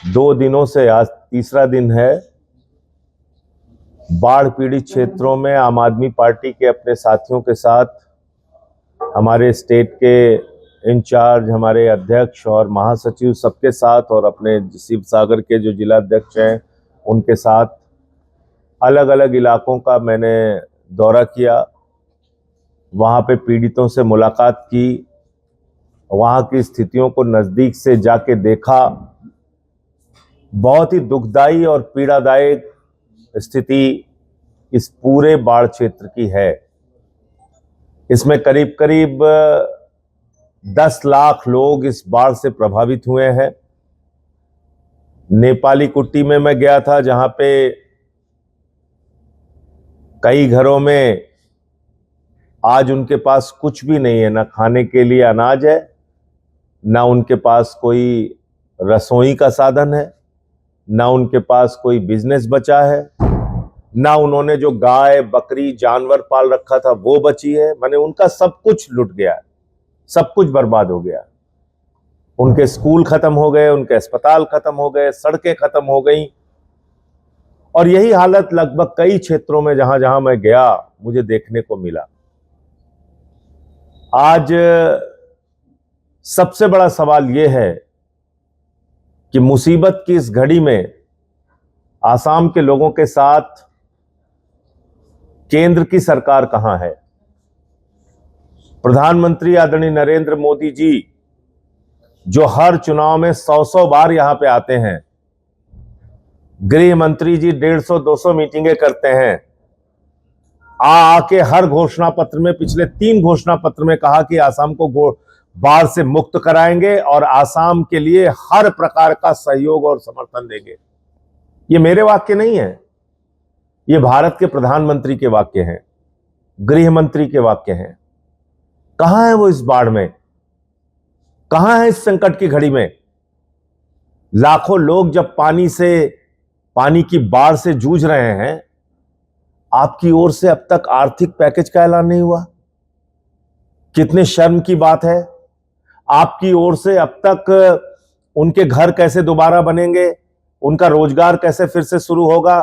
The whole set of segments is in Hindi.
2 दिनों से आज तीसरा दिन है। बाढ़ पीड़ित क्षेत्रों में आम आदमी पार्टी के अपने साथियों के साथ, हमारे स्टेट के इंचार्ज, हमारे अध्यक्ष और महासचिव सबके साथ, और अपने शिव सागर के जो जिला अध्यक्ष हैं उनके साथ अलग अलग इलाकों का मैंने दौरा किया। वहाँ पे पीड़ितों से मुलाकात की, वहाँ की स्थितियों को नज़दीक से जाके देखा। बहुत ही दुखदाई और पीड़ादायक स्थिति इस पूरे बाढ़ क्षेत्र की है। इसमें करीब करीब 10 लाख लोग इस बाढ़ से प्रभावित हुए हैं। नेपाली कुट्टी में मैं गया था, जहां पे कई घरों में आज उनके पास कुछ भी नहीं है, ना खाने के लिए अनाज है, ना उनके पास कोई रसोई का साधन है, ना उनके पास कोई बिजनेस बचा है, ना उन्होंने जो गाय बकरी जानवर पाल रखा था वो बची है। माने उनका सब कुछ लुट गया है, सब कुछ बर्बाद हो गया। उनके स्कूल खत्म हो गए, उनके अस्पताल खत्म हो गए, सड़कें खत्म हो गई। और यही हालत लगभग कई क्षेत्रों में जहां जहां मैं गया मुझे देखने को मिला। आज सबसे बड़ा सवाल यह है कि मुसीबत की इस घड़ी में आसाम के लोगों के साथ केंद्र की सरकार कहां है। प्रधानमंत्री आदरणीय नरेंद्र मोदी जी, जो हर चुनाव में 100 बार यहां पे आते हैं, गृह मंत्री जी 150-200 मीटिंगें करते हैं, आके हर घोषणा पत्र में, पिछले 3 घोषणा पत्र में कहा कि आसाम को बाढ़ से मुक्त कराएंगे और आसाम के लिए हर प्रकार का सहयोग और समर्थन देंगे। ये मेरे वाक्य नहीं है, ये भारत के प्रधानमंत्री के वाक्य हैं, गृह मंत्री के वाक्य हैं। कहां है वो इस बाढ़ में, कहां है इस संकट की घड़ी में? लाखों लोग जब पानी की बाढ़ से जूझ रहे हैं, आपकी ओर से अब तक आर्थिक पैकेज का ऐलान नहीं हुआ। कितने शर्म की बात है। आपकी ओर से अब तक उनके घर कैसे दोबारा बनेंगे, उनका रोजगार कैसे फिर से शुरू होगा,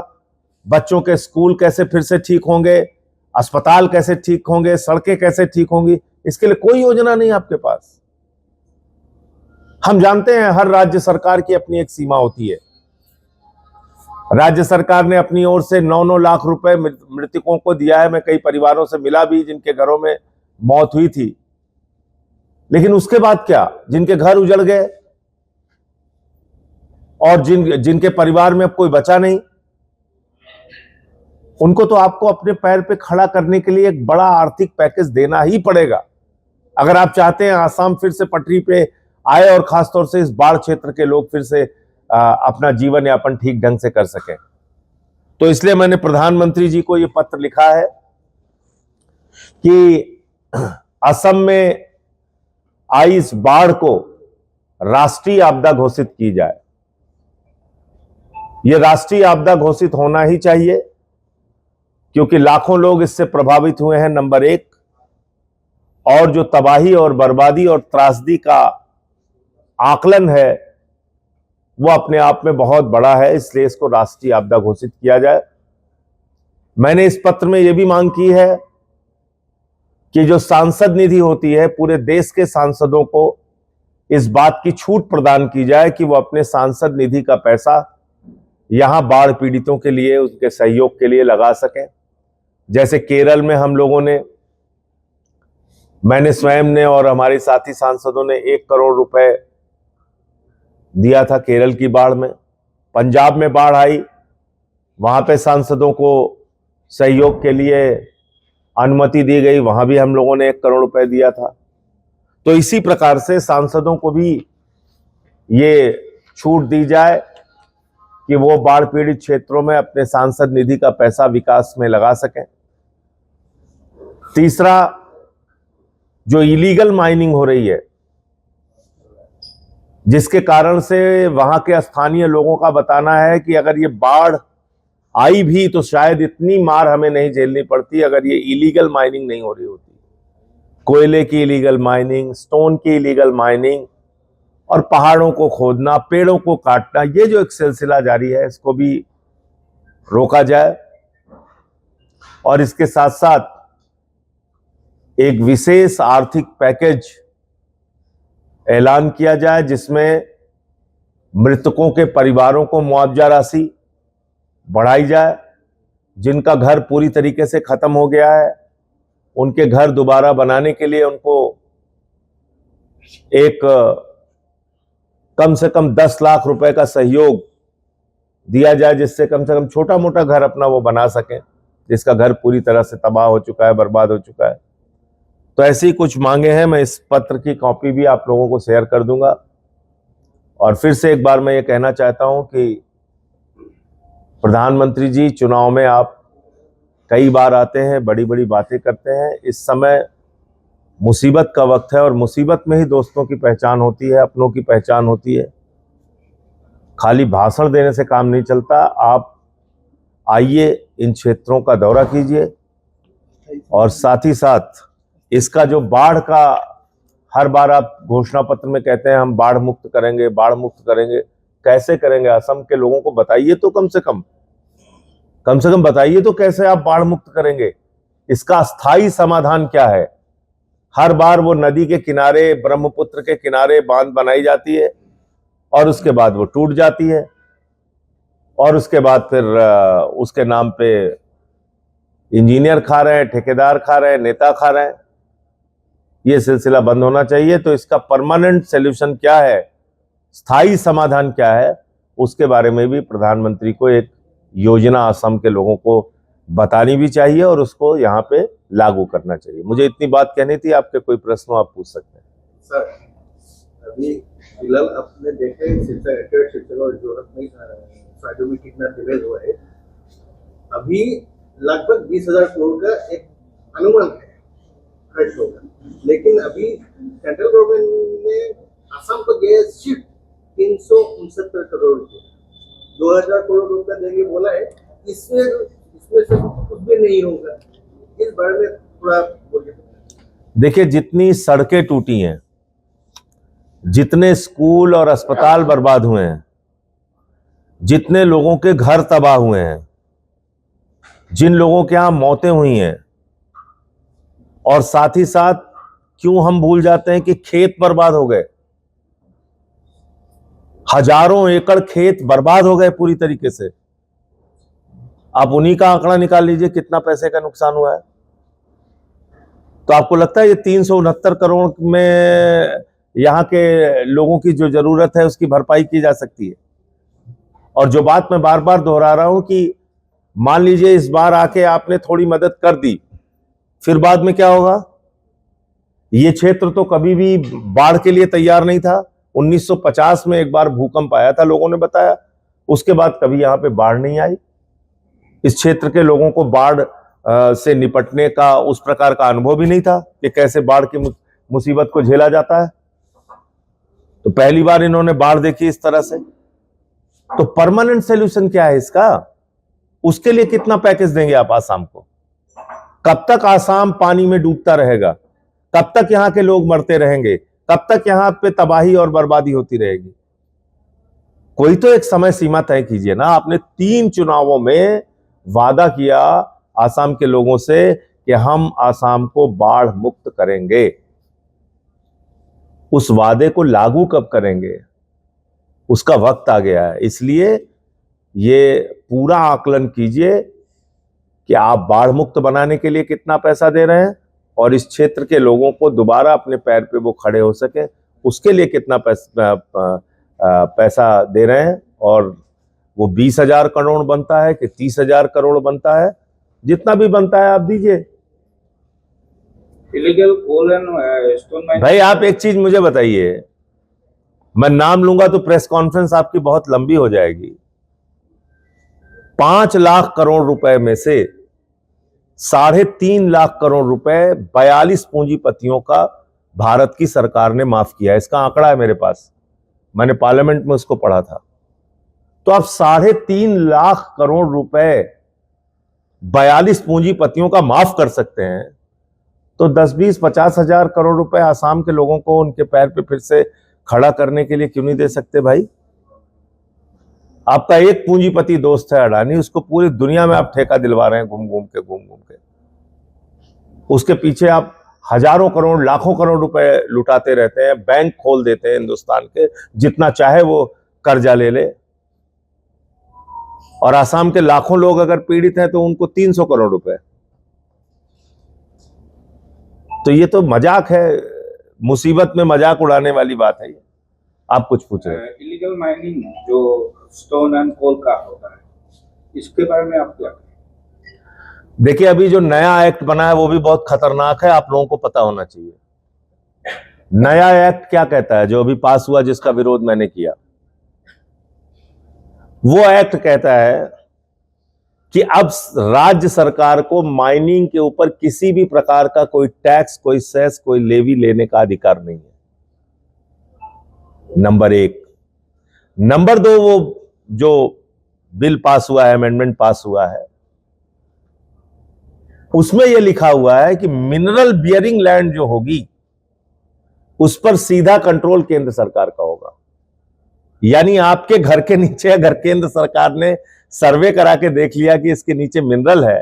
बच्चों के स्कूल कैसे फिर से ठीक होंगे, अस्पताल कैसे ठीक होंगे, सड़कें कैसे ठीक होंगी, इसके लिए कोई योजना नहीं आपके पास। हम जानते हैं हर राज्य सरकार की अपनी एक सीमा होती है। राज्य सरकार ने अपनी ओर से 9-9 लाख रुपए मृतकों को दिया है। मैं कई परिवारों से मिला भी जिनके घरों में मौत हुई थी, लेकिन उसके बाद क्या? जिनके घर उजड़ गए और जिनके परिवार में अब कोई बचा नहीं, उनको तो आपको अपने पैर पे खड़ा करने के लिए एक बड़ा आर्थिक पैकेज देना ही पड़ेगा, अगर आप चाहते हैं आसाम फिर से पटरी पे आए और खासतौर से इस बाढ़ क्षेत्र के लोग फिर से अपना जीवन यापन ठीक ढंग से कर सकें। तो इसलिए मैंने प्रधानमंत्री जी को यह पत्र लिखा है कि असम में आई इस बाढ़ को राष्ट्रीय आपदा घोषित की जाए। यह राष्ट्रीय आपदा घोषित होना ही चाहिए, क्योंकि लाखों लोग इससे प्रभावित हुए हैं, नंबर 1, और जो तबाही और बर्बादी और त्रासदी का आकलन है वो अपने आप में बहुत बड़ा है, इसलिए इसको राष्ट्रीय आपदा घोषित किया जाए। मैंने इस पत्र में यह भी मांग की है कि जो सांसद निधि होती है, पूरे देश के सांसदों को इस बात की छूट प्रदान की जाए कि वो अपने सांसद निधि का पैसा यहां बाढ़ पीड़ितों के लिए, उसके सहयोग के लिए लगा सकें। जैसे केरल में हम लोगों ने, मैंने स्वयं ने और हमारे साथी सांसदों ने 1 करोड़ रुपए दिया था केरल की बाढ़ में। पंजाब में बाढ़ आई, वहां पे सांसदों को सहयोग के लिए अनुमति दी गई, वहां भी हम लोगों ने 1 करोड़ रुपए दिया था। तो इसी प्रकार से सांसदों को भी ये छूट दी जाए कि वो बाढ़ पीड़ित क्षेत्रों में अपने सांसद निधि का पैसा विकास में लगा सकें। तीसरा, जो इलीगल माइनिंग हो रही है, जिसके कारण से वहां के स्थानीय लोगों का बताना है कि अगर ये बाढ़ आई भी तो शायद इतनी मार हमें नहीं झेलनी पड़ती अगर ये इलीगल माइनिंग नहीं हो रही होती। कोयले की इलीगल माइनिंग, स्टोन की इलीगल माइनिंग, और पहाड़ों को खोदना, पेड़ों को काटना, ये जो एक सिलसिला जारी है, इसको भी रोका जाए। और इसके साथ साथ एक विशेष आर्थिक पैकेज ऐलान किया जाए जिसमें मृतकों के परिवारों को मुआवजा राशि बढ़ाई जाए। जिनका घर पूरी तरीके से खत्म हो गया है, उनके घर दोबारा बनाने के लिए उनको एक कम से कम 10 लाख रुपए का सहयोग दिया जाए, जिससे कम से कम छोटा मोटा घर अपना वो बना सकें, जिसका घर पूरी तरह से तबाह हो चुका है, बर्बाद हो चुका है। तो ऐसी कुछ मांगे हैं। मैं इस पत्र की कॉपी भी आप लोगों को शेयर कर दूंगा। और फिर से एक बार मैं ये कहना चाहता हूं कि प्रधानमंत्री जी, चुनाव में आप कई बार आते हैं, बड़ी बड़ी बातें करते हैं। इस समय मुसीबत का वक्त है और मुसीबत में ही दोस्तों की पहचान होती है, अपनों की पहचान होती है। खाली भाषण देने से काम नहीं चलता। आप आइए, इन क्षेत्रों का दौरा कीजिए और साथ ही साथ इसका जो बाढ़ का हर बार आप घोषणा पत्र में कहते हैं हम बाढ़ मुक्त करेंगे, बाढ़ मुक्त करेंगे। कैसे करेंगे? असम के लोगों को बताइए तो कम से कम बताइए तो कैसे आप बाढ़ मुक्त करेंगे? इसका स्थायी समाधान क्या है? हर बार वो नदी के किनारे, ब्रह्मपुत्र के किनारे बांध बनाई जाती है और उसके बाद वो टूट जाती है और उसके बाद फिर उसके नाम पे इंजीनियर खा रहे हैं, ठेकेदार खा रहे हैं, नेता खा रहे हैं। ये सिलसिला बंद होना चाहिए। तो इसका परमानेंट सॉल्यूशन क्या है, स्थायी समाधान क्या है, उसके बारे में भी प्रधानमंत्री को एक योजना असम के लोगों को बतानी भी चाहिए और उसको यहाँ पे लागू करना चाहिए। मुझे इतनी बात कहनी थी। आपके कोई प्रश्न आप पूछ सकते हैं। सर, अभी फिलहाल आपने देखा है शिक्षक और जरूरत नहीं साइडों में कितना डिवेल हुआ है। अभी लगभग 20,000 करोड़ का एक अनुमान है खर्च होगा, लेकिन अभी सेंट्रल गवर्नमेंट ने असम को दिया सिर्फ 369 करोड़ रुपये, 2,000 करोड़ रुपया देंगे बोला है। इसमें से कुछ भी नहीं होगा। इस बारे में थोड़ा बोलिए। देखिए, जितनी सड़कें टूटी हैं, जितने स्कूल और अस्पताल बर्बाद हुए हैं, जितने लोगों के घर तबाह हुए हैं, जिन लोगों के यहां मौतें हुई हैं, और साथ ही साथ क्यों हम भूल जाते हैं कि खेत बर्बाद हो गए। हजारों एकड़ खेत बर्बाद हो गए पूरी तरीके से। आप उन्हीं का आंकड़ा निकाल लीजिए कितना पैसे का नुकसान हुआ है। तो आपको लगता है ये 369 करोड़ में यहां के लोगों की जो जरूरत है उसकी भरपाई की जा सकती है? और जो बात मैं बार बार दोहरा रहा हूं कि मान लीजिए इस बार आके आपने थोड़ी मदद कर दी, फिर बाद में क्या होगा? ये क्षेत्र तो कभी भी बाढ़ के लिए तैयार नहीं था। 1950 में एक बार भूकंप आया था, लोगों ने बताया, उसके बाद कभी यहां पे बाढ़ नहीं आई। इस क्षेत्र के लोगों को बाढ़ से निपटने का उस प्रकार का अनुभव भी नहीं था कि कैसे बाढ़ की मुसीबत को झेला जाता है। तो पहली बार इन्होंने बाढ़ देखी इस तरह से। तो परमानेंट सॉल्यूशन क्या है इसका? उसके लिए कितना पैकेज देंगे आप आसाम को? कब तक आसाम पानी में डूबता रहेगा? कब तक यहां के लोग मरते रहेंगे? कब तक यहां पे तबाही और बर्बादी होती रहेगी? कोई तो एक समय सीमा तय कीजिए ना। आपने 3 चुनावों में वादा किया आसाम के लोगों से कि हम आसाम को बाढ़ मुक्त करेंगे। उस वादे को लागू कब करेंगे? उसका वक्त आ गया है। इसलिए ये पूरा आकलन कीजिए कि आप बाढ़ मुक्त बनाने के लिए कितना पैसा दे रहे हैं और इस क्षेत्र के लोगों को दोबारा अपने पैर पे वो खड़े हो सके उसके लिए कितना पैसा दे रहे हैं। और वो 20,000 करोड़ बनता है कि 30,000 करोड़ बनता है, जितना भी बनता है आप दीजिए। Illegal coal and stone mining. भाई आप एक चीज मुझे बताइए, मैं नाम लूंगा तो प्रेस कॉन्फ्रेंस आपकी बहुत लंबी हो जाएगी। 5 लाख करोड़ रुपए में से 3.5 लाख करोड़ रुपए 42 पूंजीपतियों का भारत की सरकार ने माफ किया है। इसका आंकड़ा है मेरे पास, मैंने पार्लियामेंट में उसको पढ़ा था। तो आप 3.5 लाख करोड़ रुपए 42 पूंजीपतियों का माफ कर सकते हैं, तो 10, 20, 50 हजार करोड़ रुपए आसाम के लोगों को उनके पैर पे फिर से खड़ा करने के लिए क्यों नहीं दे सकते भाई? आपका एक पूंजीपति दोस्त है अडानी, उसको पूरी दुनिया में आप ठेका दिलवा रहे हैं घूम घूम के। उसके पीछे आप हजारों करोड़ लाखों करोड़ रुपए लुटाते रहते हैं, बैंक खोल देते हैं हिंदुस्तान के, जितना चाहे वो कर्जा ले ले। और आसाम के लाखों लोग अगर पीड़ित हैं तो उनको 300 करोड़ रुपए। तो ये तो मजाक है, मुसीबत में मजाक उड़ाने वाली बात है ये। आप कुछ पूछ रहे हैं? इलीगल माइनिंग जो स्टोन एंड कोल का होता है, इसके बारे में आप क्या कहें? देखिए, अभी जो नया एक्ट बना है वो भी बहुत खतरनाक है, आप लोगों को पता होना चाहिए। नया एक्ट क्या कहता है जो अभी पास हुआ, जिसका विरोध मैंने किया? वो एक्ट कहता है कि अब राज्य सरकार को माइनिंग के ऊपर किसी भी प्रकार का कोई टैक्स, कोई सेस, कोई लेवी लेने का अधिकार नहीं है, नंबर 1। नंबर 2, वो जो बिल पास हुआ है, अमेंडमेंट पास हुआ है, उसमें यह लिखा हुआ है कि मिनरल बियरिंग लैंड जो होगी उस पर सीधा कंट्रोल केंद्र सरकार का होगा। यानी आपके घर के नीचे अगर केंद्र सरकार ने सर्वे करा के देख लिया कि इसके नीचे मिनरल है,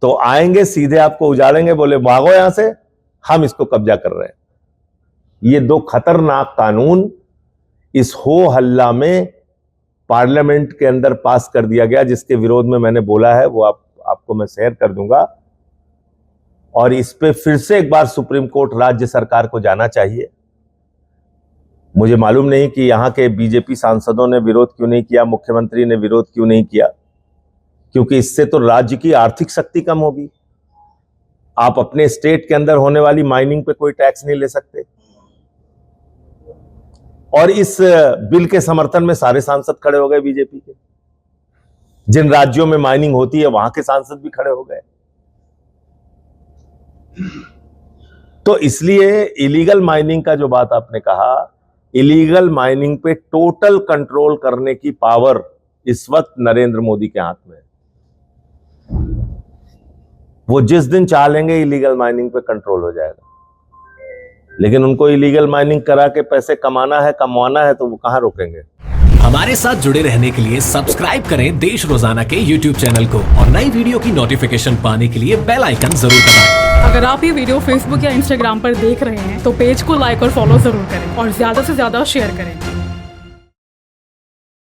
तो आएंगे सीधे आपको उजाड़ेंगे, बोले भागो यहां से, हम इसको कब्जा कर रहे हैं। ये 2 खतरनाक कानून इस हो हल्ला में पार्लियामेंट के अंदर पास कर दिया गया, जिसके विरोध में मैंने बोला है, वो आपको मैं शेयर कर दूंगा। और इस पे फिर से एक बार सुप्रीम कोर्ट राज्य सरकार को जाना चाहिए। मुझे मालूम नहीं कि यहां के बीजेपी सांसदों ने विरोध क्यों नहीं किया, मुख्यमंत्री ने विरोध क्यों नहीं किया, क्योंकि इससे तो राज्य की आर्थिक शक्ति कम होगी। आप अपने स्टेट के अंदर होने वाली माइनिंग पे कोई टैक्स नहीं ले सकते। और इस बिल के समर्थन में सारे सांसद खड़े हो गए बीजेपी के। जिन राज्यों में माइनिंग होती है वहां के सांसद भी खड़े हो गए। तो इसलिए इलीगल माइनिंग का जो बात आपने कहा, इलीगल माइनिंग पे टोटल कंट्रोल करने की पावर इस वक्त नरेंद्र मोदी के हाथ में है। वो जिस दिन चाह लेंगे इलीगल माइनिंग पे कंट्रोल हो जाएगा। लेकिन उनको इलीगल माइनिंग करा के पैसे कमाना है, कमवाना है, तो वो कहां रोकेंगे? हमारे साथ जुड़े रहने के लिए सब्सक्राइब करें देश रोजाना के YouTube चैनल को और नई वीडियो की नोटिफिकेशन पाने के लिए बेल आइकन जरूर दबाएं। अगर आप ये वीडियो Facebook या Instagram पर देख रहे हैं तो पेज को लाइक और फॉलो जरूर करें और ज्यादा से ज्यादा शेयर करें।